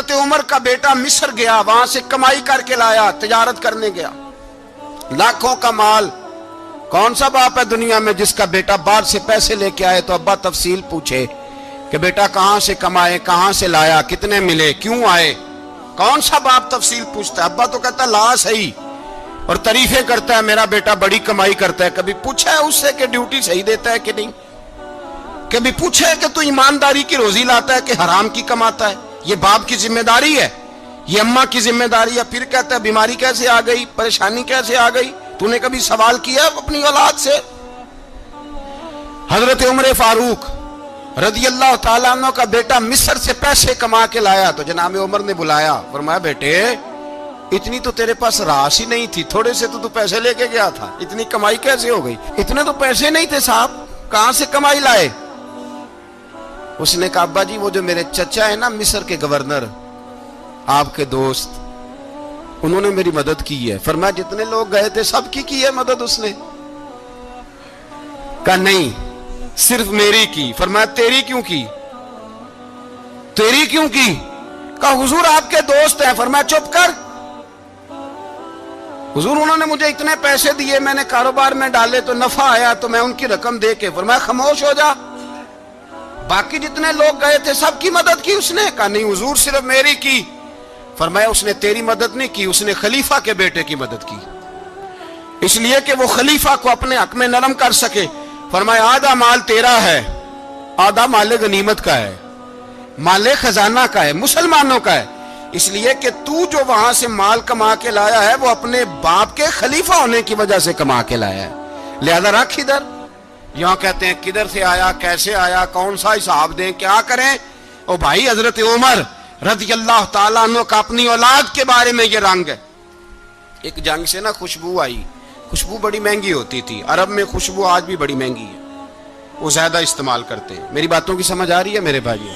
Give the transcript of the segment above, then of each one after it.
حضرت عمر کا بیٹا مصر گیا، وہاں سے کمائی کر کے لایا، تجارت کرنے گیا، لاکھوں کا مال۔ کون سا باپ ہے دنیا میں جس کا بیٹا باہر سے پیسے لے کے آئے تو ابا تفصیل پوچھے کہ بیٹا کہاں سے کمائے، کہاں سے لایا، کتنے ملے، کیوں آئے؟ کون سا باپ تفصیل پوچھتا ہے؟ ابا تو کہتا لا صحیح اور تعریفیں کرتا ہے، میرا بیٹا بڑی کمائی کرتا ہے۔ کبھی پوچھا ہے اس سے کہ ڈیوٹی صحیح دیتا ہے کہ نہیں؟ کبھی پوچھا ہے کہ تو ایمانداری کی روزی لاتا ہے کہ حرام کی کماتا ہے؟ یہ باپ کی ذمہ داری ہے، یہ اماں کی ذمہ داری ہے۔ پھر کہتا ہے بیماری کیسے آ گئی، پریشانی کیسے آ گئی؟ تو نے کبھی سوال کیا اپنی اولاد سے؟ حضرت عمر فاروق رضی اللہ تعالیٰ عنہ کا بیٹا مصر سے پیسے کما کے لایا تو جناب عمر نے بلایا، فرمایا بیٹے اتنی تو تیرے پاس راس ہی نہیں تھی، تھوڑے سے تو پیسے لے کے گیا تھا، اتنی کمائی کیسے ہو گئی؟ اتنے تو پیسے نہیں تھے صاحب، کہاں سے کمائی لائے؟ اس نے کہا ابا جی وہ جو میرے چچا ہے نا مصر کے گورنر، آپ کے دوست، انہوں نے میری مدد کی ہے۔ فرمایا جتنے لوگ گئے تھے سب کی ہے مدد اس نے؟ کہا نہیں صرف میری کی۔ فرمایا تیری کیوں کی؟ تیری کیوں کی؟ کہا حضور آپ کے دوست ہیں۔ فرمایا چپ کر، حضور انہوں نے مجھے اتنے پیسے دیے، میں نے کاروبار میں ڈالے تو نفع آیا تو میں ان کی رقم دے کے۔ فرمایا خاموش ہو جا، باقی جتنے لوگ گئے تھے سب کی مدد کی اس نے؟ کہا نہیں حضور صرف میری کی۔ فرمایا اس نے تیری مدد نہیں کی، اس نے خلیفہ کے بیٹے کی مدد کی، اس لیے کہ وہ خلیفہ کو اپنے حق میں نرم کر سکے۔ فرمایا آدھا مال تیرا ہے، آدھا مال غنیمت کا ہے، مال خزانہ کا ہے، مسلمانوں کا ہے، اس لیے کہ تو جو وہاں سے مال کما کے لایا ہے وہ اپنے باپ کے خلیفہ ہونے کی وجہ سے کما کے لایا ہے، لہذا رکھ ادھر۔ یہاں کہتے ہیں کدھر سے آیا، کیسے آیا، کون سا حساب دیں، کیا کریں؟ او بھائی حضرت عمر رضی اللہ تعالیٰ عنہ کا اپنی اولاد کے بارے میں یہ رنگ ہے۔ ایک جنگ سے نا خوشبو آئی، خوشبو بڑی مہنگی ہوتی تھی، عرب میں خوشبو آج بھی بڑی مہنگی ہے، وہ زیادہ استعمال کرتے ہیں۔ میری باتوں کی سمجھ آ رہی ہے میرے بھائیوں؟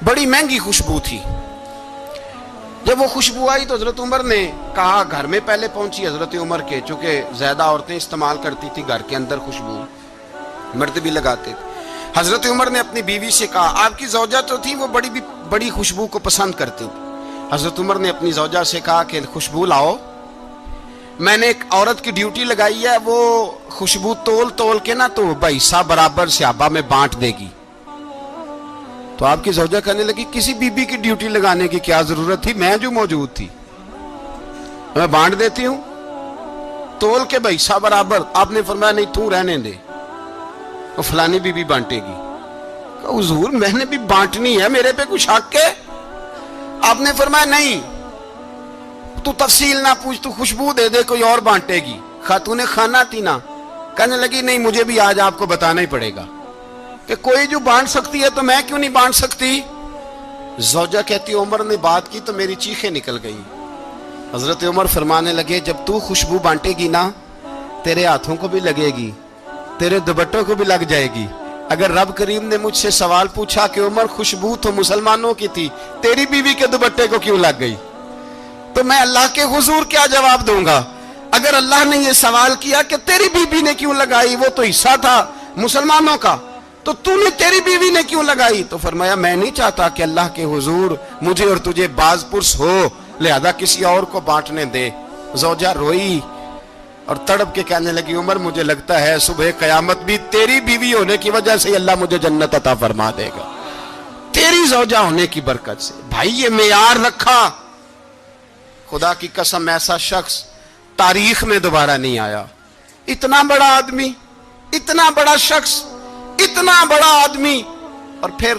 بڑی مہنگی خوشبو تھی۔ جب وہ خوشبو آئی تو حضرت عمر نے کہا، گھر میں پہلے پہنچی حضرت عمر کے، چونکہ زیادہ عورتیں استعمال کرتی تھی گھر کے اندر خوشبو، مرد بھی لگاتے تھے۔ حضرت عمر نے اپنی بیوی سے کہا، آپ کی زوجہ تو تھی وہ بڑی خوشبو کو پسند کرتی تھی۔ حضرت عمر نے اپنی زوجہ سے کہا کہ خوشبو لاؤ، میں نے ایک عورت کی ڈیوٹی لگائی ہے، وہ خوشبو تول کے نا تو بھائیسا برابر صحابہ میں بانٹ دے گی۔ تو آپ کی زوجہ کہنے لگی کسی بی بی کی ڈیوٹی لگانے کی کیا ضرورت تھی، میں جو موجود تھی میں بانٹ دیتی ہوں تول کے بھائیسا برابر۔ آپ نے فرمایا نہیں تو رہنے دے، وہ فلانی بی بی بانٹے گی۔ کہا حضور میں نے بھی بانٹنی ہے، میرے پہ کچھ حق ہے؟ آپ نے فرمایا نہیں، تو تفصیل نہ پوچھ، تو خوشبو دے دے، کوئی اور بانٹے گی۔ خاتون خانہ تھی نا، کہنے لگی نہیں مجھے بھی آج آپ کو بتانا ہی پڑے گا کہ کوئی جو بانٹ سکتی ہے تو میں کیوں نہیں بانٹ سکتی؟ زوجہ کہتی عمر نے بات کی تو میری چیخیں نکل گئی۔ حضرت عمر فرمانے لگے جب تو خوشبو بانٹے گی نا تیرے ہاتھوں کو بھی لگے گی، تیرے دوپٹوں کو بھی لگ جائے گی۔ اگر رب کریم نے مجھ سے سوال پوچھا کہ عمر خوشبو تو مسلمانوں کی تھی، تیری بیوی کے دوپٹے کو کیوں لگ گئی، تو میں اللہ کے حضور کیا جواب دوں گا؟ اگر اللہ نے یہ سوال کیا کہ تیری بیوی نے کیوں لگائی، وہ تو حصہ تھا مسلمانوں کا، تو نے تیری بیوی نے کیوں لگائی؟ تو فرمایا میں نہیں چاہتا کہ اللہ کے حضور مجھے اور تجھے باز پرس ہو، لہذا کسی اور کو بانٹنے دے۔ زوجہ روئی اور تڑپ کے کہنے لگی عمر مجھے لگتا ہے صبح قیامت بھی تیری بیوی ہونے کی وجہ سے اللہ مجھے جنت عطا فرما دے گا، تیری زوجہ ہونے کی برکت سے۔ بھائی یہ معیار رکھا، خدا کی قسم ایسا شخص تاریخ میں دوبارہ نہیں آیا۔ اتنا بڑا آدمی، اتنا بڑا شخص، اتنا بڑا آدمی، اور پھر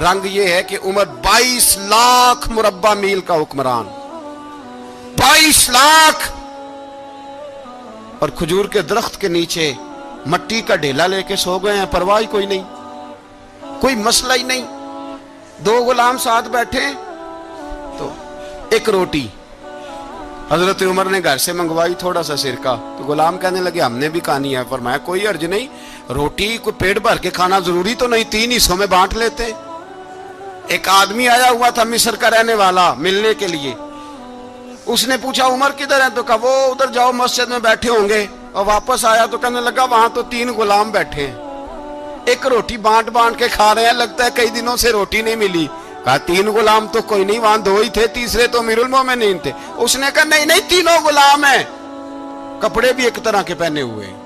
رنگ یہ ہے کہ عمر 22 لاکھ مربع میل کا حکمران، 22 لاکھ، اور کھجور کے درخت کے نیچے مٹی کا ڈھیلا لے کے سو گئے ہیں، پرواہ کوئی نہیں، کوئی مسئلہ ہی نہیں۔ 2 غلام ساتھ بیٹھے تو ایک روٹی حضرت عمر نے گھر سے منگوائی، تھوڑا سا سرکہ، تو غلام کہنے لگے ہم نے بھی کھانی ہے۔ فرمایا کوئی حرج نہیں، روٹی کو پیٹ بھر کے کھانا ضروری تو نہیں، 3 حصوں میں بانٹ لیتے۔ ایک آدمی آیا ہوا تھا مصر کا رہنے والا ملنے کے لیے، اس نے پوچھا عمر کدھر ہے، تو کہا وہ ادھر جاؤ مسجد میں بیٹھے ہوں گے، اور واپس آیا تو کہنے لگا وہاں تو 3 غلام بیٹھے ہیں۔ ایک روٹی بانٹ بانٹ کے کھا رہے ہیں, لگتا ہے کئی دنوں سے روٹی نہیں ملی. کہا 3 غلام تو کوئی نہیں, وہاں 2 ہی تھے, تیسرے تو امیر المومنین تھے. اس نے کہا نہیں نہیں, 3 غلام ہیں, کپڑے بھی ایک طرح کے پہنے ہوئے ہیں,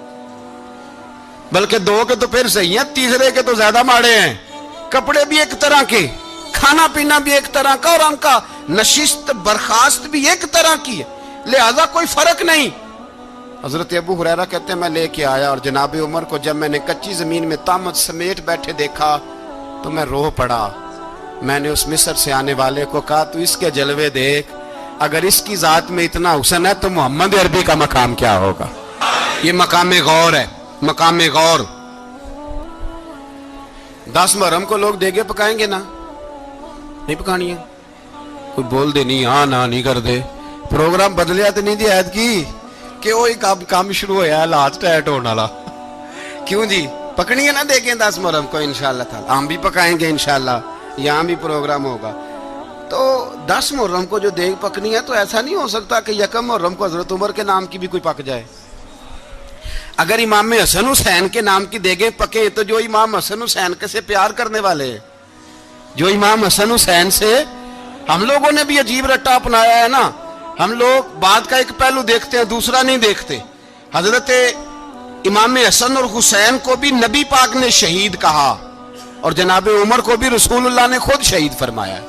بلکہ 2 کے تو پھر صحیح ہیں, تیسرے کے تو زیادہ ماڑے ہیں. کپڑے بھی ایک طرح کے, کھانا پینا بھی ایک طرح کا, اور ان کا نشست برخاست بھی ایک طرح کی ہے, لہذا کوئی فرق نہیں. حضرت ابو ہریرہ کہتے ہیں میں لے کے آیا, اور جناب عمر کو جب میں نے کچی زمین میں تامت سمیٹ بیٹھے دیکھا تو میں رو پڑا. میں نے اس مصر سے آنے والے کو کہا تو اس کے جلوے دیکھ, اگر اس کی ذات میں اتنا حسن ہے تو محمد عربی کا مقام کیا ہوگا. یہ مقام غور ہے, مقام غور. 10 محرم کو لوگ دیگے پکائیں گے نا, نہیں پکانی ہے, کوئی بول دے نہیں, ہاں نہ نہیں کر دے, پروگرام بدلیا تو نہیں دی عید کی کہ وہی کام شروع ہوا ہے لات ٹائٹ ہونے والا. کیوں جی, پکنی ہے نا دیکھیں 10 محرم کو انشاءاللہ تعالی, ہم بھی پکائیں گے انشاءاللہ, یہاں بھی پروگرام ہوگا. تو 10 محرم کو جو دیگ پکنی ہے تو ایسا نہیں ہو سکتا کہ 1 محرم کو حضرت عمر کے نام کی بھی کوئی پک جائے. اگر امام حسن حسین کے نام کی دیگیں پکیں تو جو امام حسن حسین کے سے پیار کرنے والے ہیں, جو امام حسن حسین سے, ہم لوگوں نے بھی عجیب رٹا اپنایا ہے نا, ہم لوگ بات کا ایک پہلو دیکھتے ہیں دوسرا نہیں دیکھتے. حضرت امام حسن اور حسین کو بھی نبی پاک نے شہید کہا, اور جناب عمر کو بھی رسول اللہ نے خود شہید فرمایا.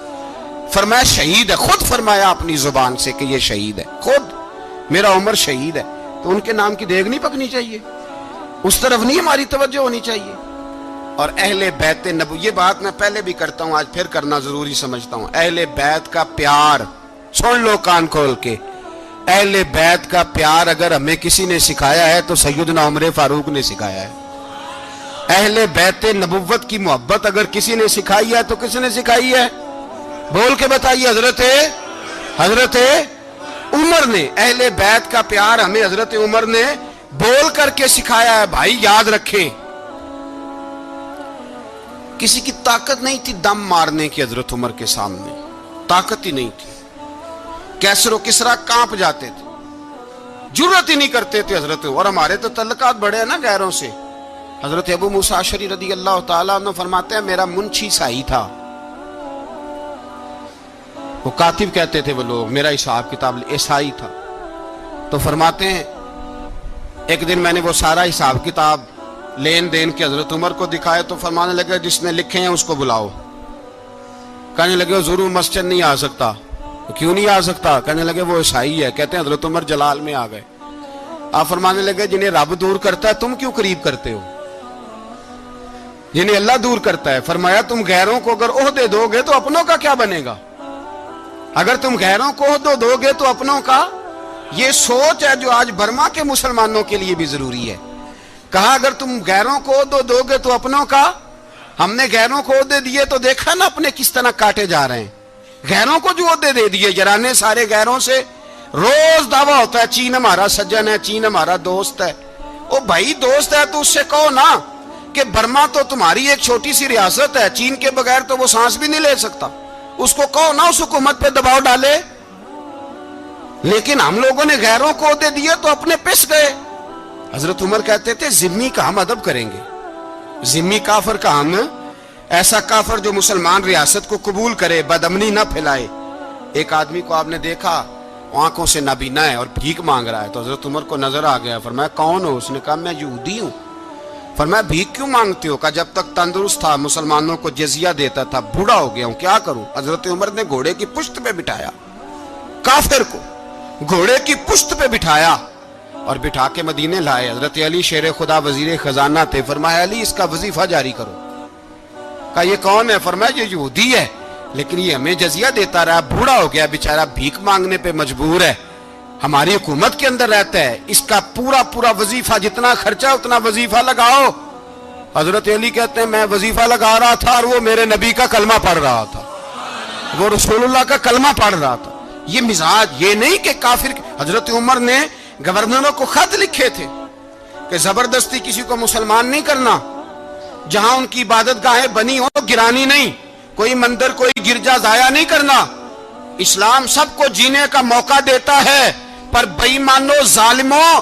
فرمایا شہید ہے, خود فرمایا اپنی زبان سے کہ یہ شہید ہے, خود میرا عمر شہید ہے. تو ان کے نام کی دیگ نہیں پکنی چاہیے, اس طرف نہیں ہماری توجہ ہونی چاہیے. اور اہل بیت نبوت, یہ بات میں پہلے بھی کرتا ہوں, آج پھر کرنا ضروری سمجھتا ہوں. اہل بیت کا پیار, سن لو کان کھول کے, اہل بیت کا پیار اگر ہمیں کسی نے سکھایا ہے تو سیدنا عمر فاروق نے سکھایا ہے. اہل بیت نبوت کی محبت اگر کسی نے سکھائی ہے تو کس نے سکھائی ہے, بول کے بتائیے. حضرت عمر نے. اہل بیت کا پیار ہمیں حضرت عمر نے بول کر کے سکھایا ہے. بھائی یاد رکھیں, کسی کی طاقت نہیں تھی دم مارنے کی حضرت عمر کے سامنے, طاقت ہی نہیں تھی. کیسر و کسرا کانپ جاتے تھے, جرت ہی نہیں کرتے تھے حضرت. اور ہمارے تو تعلقات بڑے ہیں نا غیروں سے. حضرت ابو موسیٰ اشعری رضی اللہ تعالیٰ عنہ فرماتے ہیں میرا منشی سائی تھا, وہ کاتب کہتے تھے وہ لوگ, میرا حساب کتاب عیسائی تھا. تو فرماتے ہیں ایک دن میں نے وہ سارا حساب کتاب لین دین کے حضرت عمر کو دکھائے تو فرمانے لگے جس نے لکھے ہیں اس کو بلاؤ. کہنے لگے حضور مسجد نہیں آ سکتا. کیوں نہیں آ سکتا؟ کہنے لگے وہ عیسائی ہے. کہتے ہیں حضرت عمر جلال میں آ گئے. آپ فرمانے لگے جنہیں رب دور کرتا ہے تم کیوں قریب کرتے ہو, جنہیں اللہ دور کرتا ہے. فرمایا تم غیروں کو اگر عہدے دو گے تو اپنوں کا کیا بنے گا, اگر تم غیروں کو عہدے دو گے تو اپنوں کا. یہ سوچ ہے جو آج برما کے مسلمانوں کے لیے بھی ضروری ہے. کہا اگر تم غیروں کو عہدے دو گے تو اپنوں کا. ہم نے غیروں کو عہدے دیے تو دیکھا نا اپنے کس طرح کاٹے جا رہے ہیں. غیروں کو جو عہدے دے دیے جرانے سارے غیروں سے, روز دعویٰ ہوتا ہے چین ہمارا سجن ہے, چین ہمارا دوست ہے. او بھائی دوست ہے تو اس سے کہو نا کہ برما تو تمہاری ایک چھوٹی سی ریاست ہے, چین کے بغیر تو وہ سانس بھی نہیں لے سکتا. اس کو کہو نا اس حکومت پہ دباؤ ڈالے. لیکن ہم لوگوں نے غیروں کو عہدے دیے تو اپنے پس گئے. حضرت عمر کہتے تھے ذمی کا ہم ادب کریں گے, ذمی کافر کا ہم, ایسا کافر جو مسلمان ریاست کو قبول کرے, بدامنی نہ پھیلائے. ایک آدمی کو آپ نے دیکھا آنکھوں سے نابینا ہے اور بھیک مانگ رہا ہے, تو حضرت عمر کو نظر آ گیا. فرمایا کون ہو؟ اس نے کہا میں یہودی ہوں. فرمایا بھیک کیوں مانگتے ہو؟ کہا جب تک تندرست تھا مسلمانوں کو جزیہ دیتا تھا, بوڑھا ہو گیا ہوں کیا کروں. حضرت عمر نے گھوڑے کی پشت پہ بٹھایا, کافر کو گھوڑے کی پشت پہ بٹھایا اور بٹھا کے مدینے لائے. حضرت علی شیر خدا وزیر خزانہ تھے. فرمایا علی اس کا وظیفہ جاری کرو. کہا یہ کون ہے؟ فرمایا یہ یہودی ہے لیکن یہ ہمیں جزیہ دیتا رہا, بوڑھا ہو گیا بیچارہ, بھیک مانگنے پہ مجبور ہے, ہماری حکومت کے اندر رہتا ہے, اس کا پورا وظیفہ جتنا خرچہ اتنا وظیفہ لگاؤ. حضرت علی کہتے ہیں میں وظیفہ لگا رہا تھا اور وہ میرے نبی کا کلمہ پڑھ رہا تھا, وہ رسول اللہ کا کلمہ پڑھ رہا تھا. یہ مزاج, یہ نہیں کہ کافر. حضرت عمر نے گورنروں کو خط لکھے تھے کہ زبردستی کسی کو مسلمان نہیں کرنا, جہاں ان کی عبادت گاہیں بنی ہو گرانی نہیں, کوئی مندر کوئی گرجا ضائع نہیں کرنا. اسلام سب کو جینے کا موقع دیتا ہے, پر بے ایمانوں ظالموں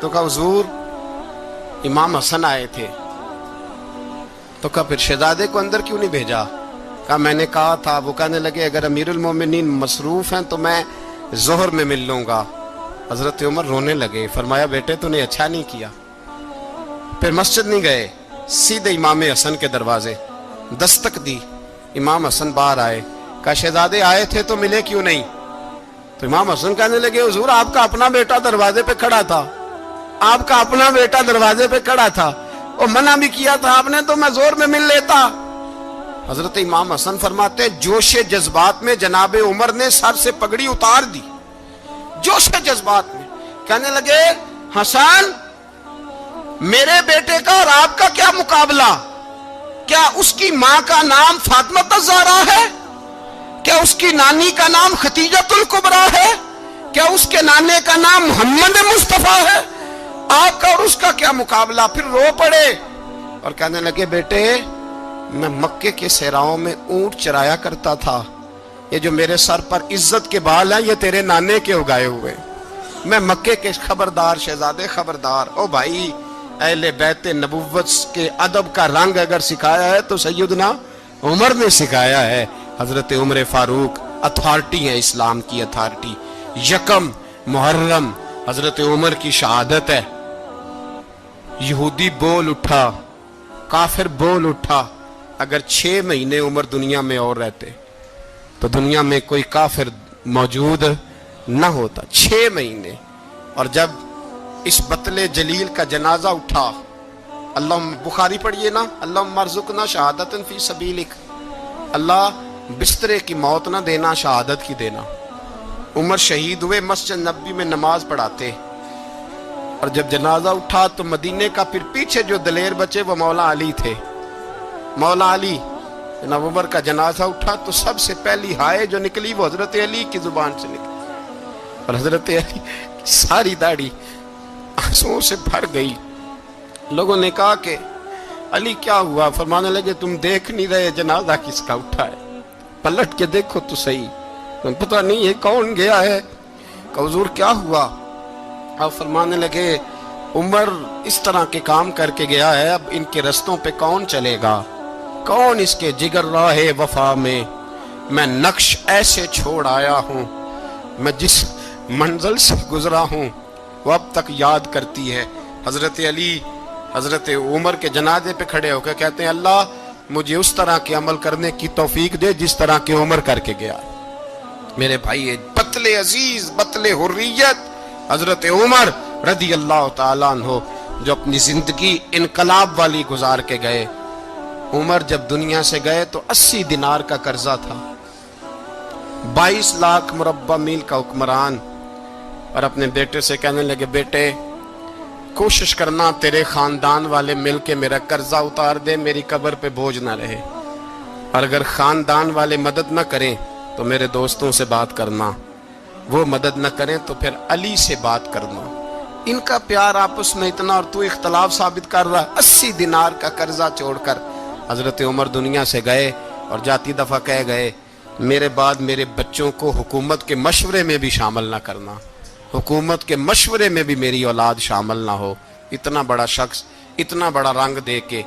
تو کہا حضور امام حسن آئے تھے. تو کہا پھر شہزادے کو اندر کیوں نہیں بھیجا؟ کہا میں نے کہا تھا. وہ کہنے لگے اگر امیر المومنین مصروف ہیں تو میں ظہر میں مل لوں گا. حضرت عمر رونے لگے. فرمایا بیٹے تو نے اچھا نہیں کیا. پھر مسجد نہیں گئے, سیدھے امام حسن کے دروازے دستک دی. امام حسن باہر آئے. کہا شہزادے آئے تھے تو ملے کیوں نہیں؟ تو امام حسن کہنے لگے حضور آپ کا اپنا بیٹا دروازے پہ کھڑا تھا, آپ کا اپنا بیٹا دروازے پہ کھڑا تھا, اور منع بھی کیا تھا آپ نے تو میں زور میں مل لیتا. حضرت امام حسن فرماتے جوش جذبات میں جناب عمر نے سر سے پگڑی اتار دی. جوش جذبات میں کہنے لگے حسن میرے بیٹے کا اور آپ کا کیا مقابلہ؟ کیا اس کی ماں کا نام فاطمہ الزہرا ہے؟ کیا اس کی نانی کا نام خدیجۃ الکبریٰ ہے؟ کیا اس کے نانے کا نام محمد مصطفیٰ ہے؟ آپ کا اور اس کا کیا مقابلہ؟ پھر رو پڑے اور کہنے لگے بیٹے میں مکے کے صحراؤں میں اونٹ چرایا کرتا تھا, یہ جو میرے سر پر عزت کے بال ہیں یہ تیرے نانے کے اگائے ہوئے. میں مکے کے خبردار شہزادے خبردار. او بھائی اہل بیت نبوت کے ادب کا رنگ اگر سکھایا ہے تو سیدنا عمر نے سکھایا ہے. حضرت عمر فاروق اتھارٹی ہے, اسلام کی اتھارٹی. یکم محرم حضرت عمر کی شہادت ہے. یہودی بول اٹھا, کافر بول اٹھا. اگر 6 مہینے عمر دنیا میں اور رہتے تو دنیا میں کوئی کافر موجود نہ ہوتا. 6 مہینے. اور جب اس بطل جلیل کا جنازہ اٹھا, اللہ بخاری پڑھیے نا, اللہم ارزقنا شہادت فی سبیلک, اللہ بسترے کی موت نہ دینا, شہادت کی دینا. عمر شہید ہوئے, مسجد نبوی میں نماز پڑھاتے, اور جب جنازہ اٹھا تو مدینے کا پھر پیچھے جو دلیر بچے وہ مولا علی تھے. مولا علی جناب عمر کا جنازہ اٹھا تو سب سے پہلی ہائے جو نکلی وہ حضرت علی کی زبان سے نکلی, اور حضرت علی ساری داڑھی آنسوؤں سے بھر گئی. لوگوں نے کہا کہ علی کیا ہوا؟ فرمانے لگے تم دیکھ نہیں رہے جنازہ کس کا اٹھا ہے؟ پلٹ کے دیکھو تو صحیح, تم پتہ نہیں یہ کون گیا ہے. کہ حضور کیا ہوا؟ آپ فرمانے لگے عمر اس طرح کے کام کر کے گیا ہے, اب ان کے رستوں پہ کون چلے گا؟ کون اس کے جگر راہ وفا میں نقش ایسے چھوڑ آیا ہوں, میں جس منزل سے گزرا ہوں وہ اب تک یاد کرتی ہے. حضرت علی حضرت عمر کے جنازے پہ کھڑے ہو کے کہتے ہیں اللہ مجھے اس طرح کے عمل کرنے کی توفیق دے جس طرح کے عمر کر کے گیا. میرے بھائی بطل عزیز, بطل حریت حضرت عمر رضی اللہ تعالیٰ عنہ جو اپنی زندگی انقلاب والی گزار کے گئے. عمر جب دنیا سے گئے تو 80 دینار کا قرضہ تھا, 22 لاکھ مربع میل کا حکمران, اور اپنے بیٹے سے کہنے لگے بیٹے کوشش کرنا تیرے خاندان والے مل کے میرا قرضہ اتار دے, میری قبر پہ بوجھ نہ رہے, اور اگر خاندان والے مدد نہ کریں تو میرے دوستوں سے بات کرنا, وہ مدد نہ کریں تو پھر علی سے بات کرنا. ان کا پیار آپس میں اتنا, اور تو اختلاف ثابت کر رہا. 80 دینار کا قرضہ چھوڑ کر حضرت عمر دنیا سے گئے, اور جاتی دفعہ کہہ گئے میرے بعد میرے بچوں کو حکومت کے مشورے میں بھی شامل نہ کرنا, حکومت کے مشورے میں بھی میری اولاد شامل نہ ہو. اتنا بڑا شخص اتنا بڑا رنگ دے کے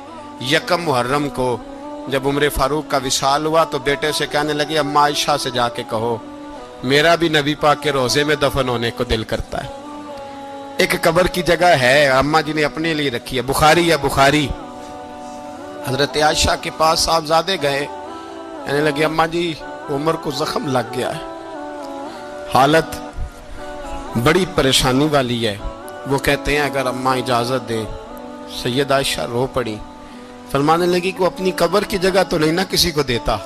یکم محرم کو جب عمر فاروق کا وصال ہوا تو بیٹے سے کہنے لگے اماں عائشہ سے جا کے کہو میرا بھی نبی پاک کے روزے میں دفن ہونے کو دل کرتا ہے. ایک قبر کی جگہ ہے اماں جی نے اپنے لیے رکھی ہے, بخاری ہے بخاری. حضرت عائشہ کے پاس صاحبزادے گئے, کہنے لگے اماں جی عمر کو زخم لگ گیا ہے, حالت بڑی پریشانی والی ہے. وہ کہتے ہیں اگر اماں اجازت دیں. سید عائشہ رو پڑی, فرمانے لگی کہ وہ اپنی قبر کی جگہ تو نہیں نہ کسی کو دیتا,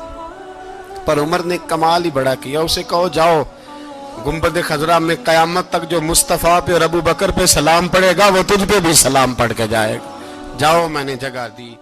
پر عمر نے کمال ہی بڑا کیا. اسے کہو جاؤ گنبد خضرا میں قیامت تک جو مصطفیٰ پہ اور ابو بکر پہ سلام پڑے گا وہ تجھ پہ بھی سلام پڑھ کے جائے گا, جاؤ میں نے جگہ دی.